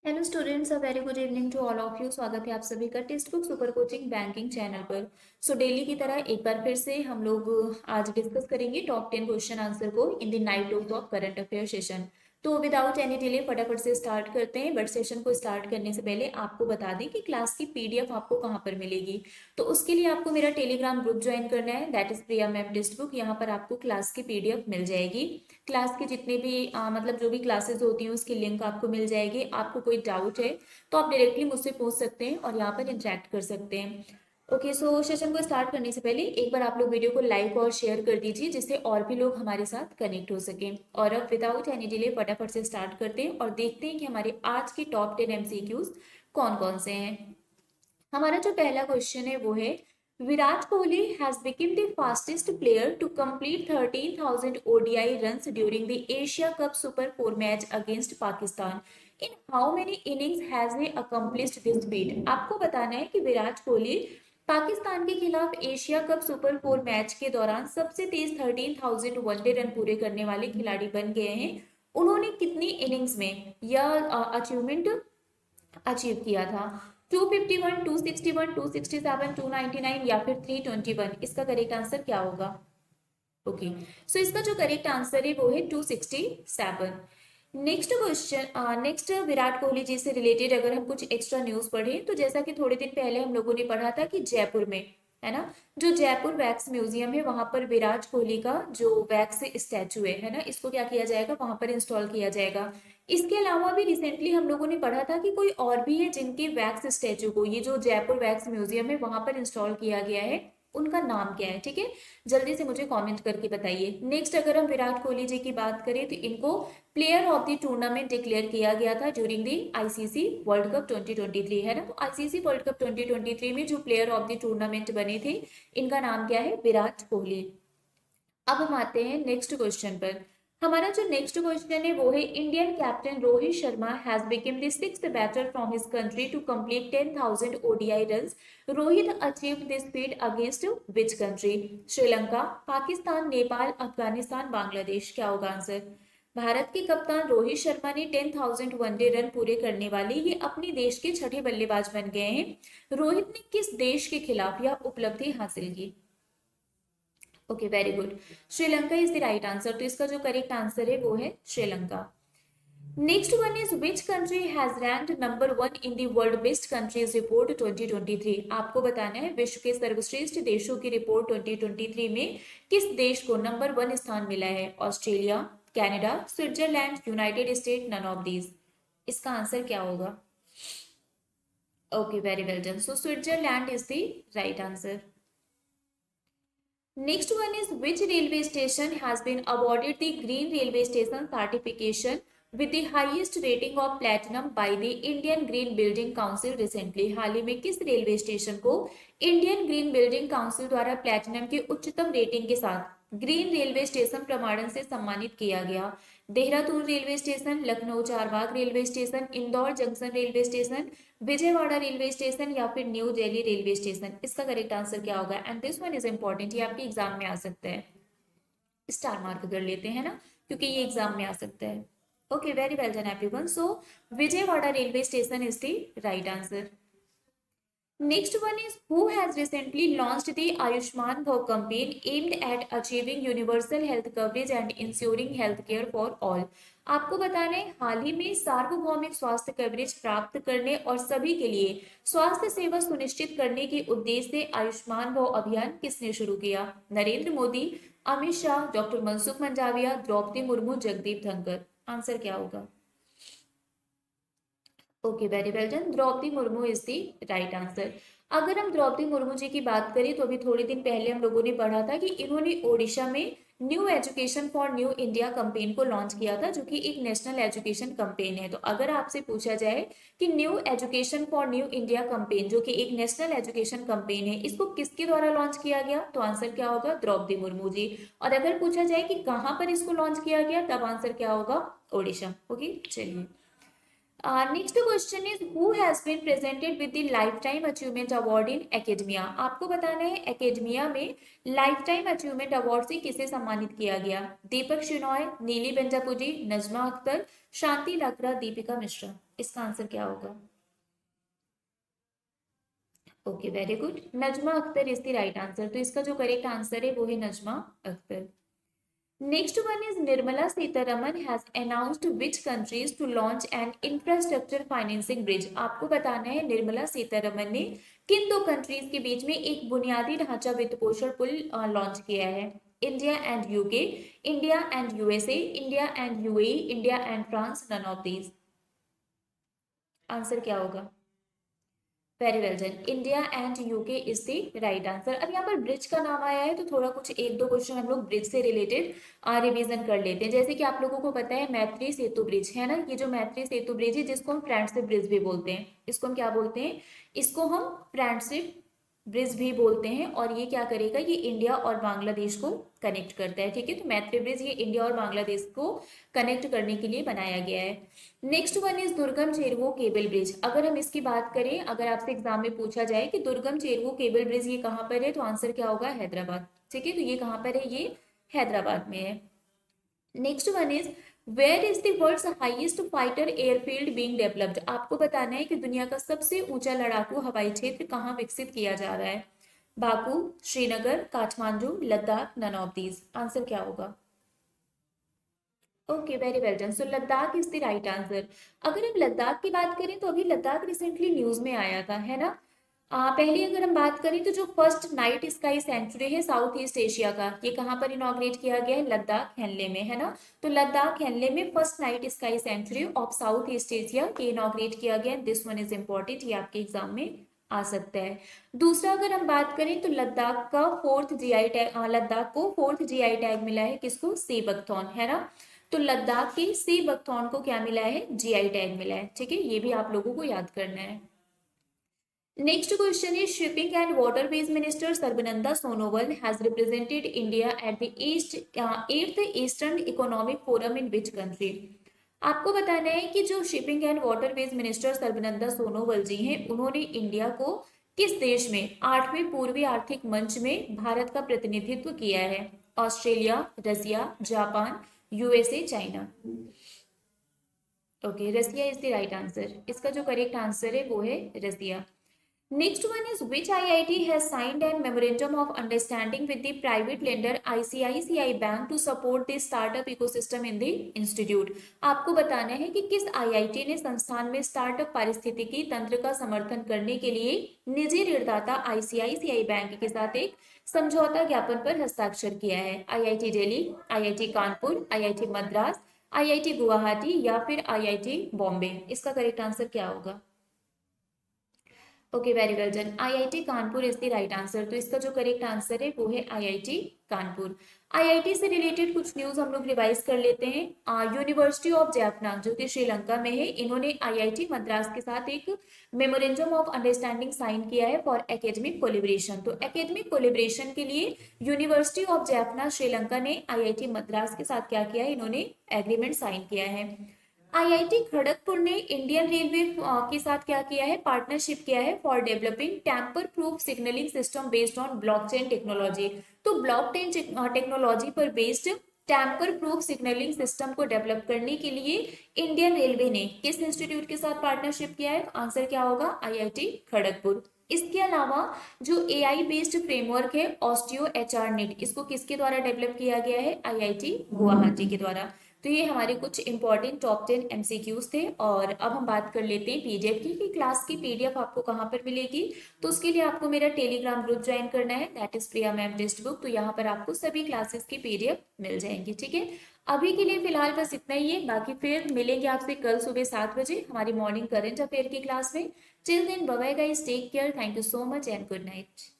Hello students, a very good evening to all of you. स्वागत है आप सभी का text book super coaching banking channel पर। डेली की तरह एक बार फिर से हम लोग आज डिस्कस करेंगे टॉप 10 क्वेश्चन आंसर को in the night of current affair session. तो विदाउट एनी डिले फटाफट से स्टार्ट करते हैं। बट सेशन को स्टार्ट करने से पहले आपको बता दें कि क्लास की पीडीएफ आपको कहाँ पर मिलेगी। तो उसके लिए आपको मेरा टेलीग्राम ग्रुप ज्वाइन करना है, that is Priya ma'am text book. यहाँ पर आपको क्लास की पीडीएफ मिल जाएगी। क्लास के जितने भी मतलब जो भी क्लासेस होती हैं उसकी लिंक आपको मिल जाएगी। आपको कोई डाउट है तो आप डायरेक्टली मुझसे पूछ सकते हैं और यहाँ पर इंटरेक्ट कर सकते हैं। ओके, सो सेशन को स्टार्ट करने से पहले एक बार आप लोग वीडियो को लाइक और शेयर कर दीजिए जिससे और भी लोग हमारे साथ कनेक्ट हो सकें। और अब विदाउट एनी डिले फटाफट से स्टार्ट करते हैं और देखते हैं कि हमारे आज के टॉप 10 एमसीक्यूज कौन कौन से हैं। हमारा जो पहला क्वेश्चन है वो है, Virat Kohli has become the fastest player to complete 13,000 ODI runs during the Asia cup super 4 match against Pakistan. In how many innings has he accomplished this feat. आपको बताना है कि विराट कोहली पाकिस्तान के खिलाफ एशिया कप सुपर 4 मैच के दौरान सबसे तेज 13,000 वनडे रन पूरे करने वाले खिलाड़ी बन गए हैं। उन्होंने कितनी इनिंग्स में यह अचीवमेंट अचीव किया था? 251, 261, 267, 299 या फिर 321? इसका करेक्ट आंसर क्या होगा? ओके, सो इसका जो करेक्ट आंसर है वो है 267। Next question, next Virat Kohli ji से रिलेटेड अगर हम कुछ एक्स्ट्रा न्यूज पढ़ें तो जैसा कि थोड़े दिन पहले हम लोगों ने पढ़ा था कि जयपुर में, है ना, जो जयपुर वैक्स म्यूजियम है वहां पर विराट कोहली का जो वैक्स स्टैचू है ना, इसको क्या किया जाएगा, वहां पर इंस्टॉल किया जाएगा। इसके अलावा भी रिसेंटली हम लोगों ने पढ़ा था कि कोई और भी है जिनके वैक्स स्टैचू को ये जो जयपुर वैक्स म्यूजियम है वहां पर इंस्टॉल किया गया है। उनका नाम क्या है? ठीक है, जल्दी से मुझे कमेंट करके बताइए। नेक्स्ट अगर हम विराट कोहली जी की बात करें तो इनको player of the tournament declare किया गया था during the ICC world cup 2023, है ना। तो आईसीसी वर्ल्ड कप 2023 में जो प्लेयर ऑफ द टूर्नामेंट बने थे इनका नाम क्या है? विराट कोहली। अब हम आते हैं नेक्स्ट क्वेश्चन पर। हमारा जो नेक्स्ट क्वेश्चन है वो है, Indian captain Rohit Sharma has become the sixth batter from his country to complete 10,000 ODI runs. Rohit achieved this feat against which country? Sri Lanka, Pakistan, Nepal, Afghanistan, Bangladesh? क्या होगा आंसर? भारत के कप्तान रोहित शर्मा ने 10,000 वनडे रन पूरे करने वाले ये अपने देश के छठे बल्लेबाज बन गए हैं। रोहित ने किस देश के खिलाफ यह उपलब्धि हासिल की? Okay, very good, Sri Lanka is the right answer. तो इसका जो करेक्ट आंसर है वो है Sri Lanka. Next one is, which country has ranked number 1 in the world best countries report 2023? आपको बताना है विश्व के सर्वश्रेष्ठ देशों की रिपोर्ट 2023 में किस देश को नंबर 1 स्थान मिला है? Australia, Canada, Switzerland, united state, none of these? इसका आंसर क्या होगा? Okay, very well done. So Switzerland is the right answer. Next one is, which railway station has been awarded the Green Railway Station certification with the highest rating of platinum by the Indian Green Building Council recently? हाल ही में किस railway station को Indian green building council द्वारा platinum के उच्चतम rating के साथ green railway station प्रमाणन से सम्मानित किया गया? Dehradun railway station, Lucknow Charbagh railway station, Indore junction railway station, Vijayawada railway station या फिर न्यू दिल्ली रेलवे स्टेशन? इसका करेक्ट आंसर क्या होगा? And this one is important, ये आपके एग्जाम में आ सकता है। स्टार मार्क कर लेते हैं ना, क्योंकि ये एग्जाम में आ सकता है। Okay, very well done everyone. So Vijayawada railway station is the right answer. Next one is, who has recently launched the Ayushman Bhav campaign aimed at achieving universal health coverage and ensuring health care for all? आपको बताना है हाल ही में सार्वभौमिक स्वास्थ्य coverage प्राप्त करने और सभी के लिए स्वास्थ्य सेवा सुनिश्चित करने के उद्देश्य से आयुष्मान भव अभियान किसने शुरू किया? नरेंद्र मोदी, अमित शाह, डॉक्टर मनसुख मंडाविया, द्रौपदी मुर्मू, जगदीप धनखड़? आंसर क्या होगा? Okay, very well done, Droupadi Murmu is the right answer. अगर हम द्रौपदी मुर्मू जी की बात करें तो अभी थोड़े दिन पहले हम लोगों ने पढ़ा था कि इन्होंने ओडिशा में new education for new India campaign को लॉन्च किया था, जो कि एक नेशनल एजुकेशन कैंपेन है। तो अगर आपसे पूछा जाए कि new education for new India campaign जो कि एक नेशनल एजुकेशन कैंपेन है, इसको किसके द्वारा लॉन्च किया गया? तो आंसर क्या होगा? द्रौपदी मुर्मू जी। और अगर पूछा जाए कि कहाँ पर इसको लॉन्च किया गया, तब आंसर क्या होगा? ओडिशा। ओके, चलिए next question is who has been presented with the life time achievement award in academia. आपको बताना है एकेडमिया में लाइफ टाइम अचीवमेंट अवार्ड से किसे सम्मानित किया गया। दीपक शिनॉय, नीली बेंजापुजी, नजमा अख्तर, शांति लाकरा, दीपिका मिश्रा। इसका आंसर क्या होगा? Okay, very good, Najma Akhtar is the right answer. तो इसका जो करेक्ट आंसर है वो है Najma Akhtar. Next one is Nirmala Sitharaman has announced which countries to launch an infrastructure financing bridge। आपको बताना है निर्मला सीतारमन ने किन दो कंट्रीज के बीच में एक बुनियादी ढांचा वित्त पोषण पुल लॉन्च किया है। India and UK, India and USA, India and UAE, India and France, none of these. Answer क्या होगा? Very well done, India and UK is the right answer. अब यहाँ पर ब्रिज का नाम आया है तो थोड़ा कुछ एक दो क्वेश्चन हम लोग ब्रिज से रिलेटेड रिवीजन कर लेते हैं। जैसे कि आप लोगों को पता है मैत्री सेतु ब्रिज है ना, ये जो मैत्री सेतु ब्रिज है जिसको हम फ्रेंडशिप ब्रिज भी बोलते हैं, इसको हम क्या बोलते हैं? इसको हम फ्रेंडशिप ब्रिज भी बोलते हैं। और ये क्या करेगा? ये इंडिया और बांग्लादेश को कनेक्ट करता है, ठीक है। तो मैत्री ब्रिज ये इंडिया और बांग्लादेश को कनेक्ट करने के लिए बनाया गया है। नेक्स्ट वन इज दुर्गम चेरवो केबल ब्रिज। अगर हम इसकी बात करें, अगर आपसे एग्जाम में पूछा जाए कि दुर्गम चेरवो केबल ब्रिज ये कहाँ पर है, तो आंसर क्या होगा? हैदराबाद, ठीक है। तो ये कहाँ पर है? ये हैदराबाद में है। Next one is where is the world's highest fighter airfield being developed. आपको बताना है कि दुनिया का सबसे ऊंचा लड़ाकू हवाई क्षेत्र कहाँ विकसित किया जा रहा है। Baku, Srinagar, Kathmandu, Ladakh, none of these. Answer क्या होगा? Okay, very well done. So Ladakh is the right answer. अगर हम लद्दाख की बात करें तो अभी लद्दाख रिसेंटली न्यूज में आया था, है ना। पहले अगर हम बात करें तो जो फर्स्ट नाइट स्काई सेंचुरी है साउथ ईस्ट एशिया का, ये कहाँ पर इनॉग्रेट किया गया है? लद्दाख हेनले में, है ना। तो लद्दाख हेनले में first night sky sanctuary of south east Asia ये इनॉग्रेट किया गया। दिस वन इज इंपॉर्टेंट, ये आपके एग्जाम में आ सकता है। दूसरा अगर हम बात करें तो लद्दाख का फोर्थ जीआई टैग, लद्दाख को फोर्थ जीआई टैग मिला है, किसको? सी बकथॉर्न, है ना। तो लद्दाख के सी बकथॉर्न को क्या मिला है? जीआई टैग मिला है, ठीक है। ये भी आप लोगों को याद करना है। Next question is shipping and waterways minister Sarbananda Sonowal has represented India at the 8th Eastern Economic Forum in which country? आपको बताना है कि जो shipping and waterways minister Sarbananda Sonowal ji हैं, उन्होंने इंडिया को किस देश में 8वें पूर्वी आर्थिक मंच में भारत का प्रतिनिधित्व किया है? Australia, Russia, Japan, USA, China. Okay, Russia is the right answer. इसका जो करेक्ट आंसर है वो है रसिया। Next one is which IIT has signed an memorandum of understanding with the private lender ICICI Bank to support the startup ecosystem in the institute। आपको बताना है कि किस IIT ने संस्थान में स्टार्टअप पारिस्थितिकी तंत्र का समर्थन करने के लिए निजी ऋणदाता ICICI बैंक के साथ एक समझौता ज्ञापन पर हस्ताक्षर किया है। IIT Delhi, IIT Kanpur, IIT Madras, IIT Guwahati या फिर IIT बॉम्बे। इसका करेक्ट आंसर क्या होगा? Okay, very well done, IIT Kanpur is the right answer. तो इसका जो करेक्ट आंसर है वो है आईआईटी कानपुर। आईआईटी से रिलेटेड कुछ न्यूज हम लोग रिवाइज कर लेते हैं। यूनिवर्सिटी ऑफ जाफना जो कि श्रीलंका में है, इन्होंने आईआईटी मद्रास के साथ एक मेमोरेंडम ऑफ अंडरस्टैंडिंग साइन किया है फॉर एकेडमिक कोलिब्रेशन। तो एकेडमिक कोलिब्रेशन के लिए यूनिवर्सिटी ऑफ जाफना श्रीलंका ने आईआईटी मद्रास के साथ क्या किया है? इन्होंने एग्रीमेंट साइन किया है। आईआईटी खड़गपुर ने इंडियन रेलवे के साथ क्या किया है? पार्टनरशिप किया है for developing tamper proof signalling system based on blockchain technology. तो ब्लॉकचेन टेक्नोलॉजी पर based tamper proof signalling system को डेवलप करने के लिए इंडियन रेलवे ने किस इंस्टीट्यूट के साथ पार्टनरशिप किया है? आंसर क्या होगा? आईआईटी खड़गपुर। इसके अलावा जो एआई बेस्ड फ्रेमवर्क है ऑस्टियो एचआर नेट, इसको किसके द्वारा डेवलप किया गया है? आईआईटी गुवाहाटी के द्वारा। तो ये हमारे कुछ इंपॉर्टेंट टॉप 10 एमसीक्यूज थे। और अब हम बात कर लेते हैं पीडीएफ की कि क्लास की पीडीएफ आपको कहाँ पर मिलेगी। तो उसके लिए आपको मेरा टेलीग्राम ग्रुप ज्वाइन करना है, that is Priya ma'am text book. तो यहाँ पर आपको सभी क्लासेस की पीडीएफ मिल जाएंगी, ठीक है। अभी के लिए फिलहाल बस इतना ही है, बाकी फिर मिलेंगे आपसे कल सुबह 7 बजे हमारी मॉर्निंग करंट अफेयर की क्लास में। Till then bye bye guys, take care, thank you so much and good night.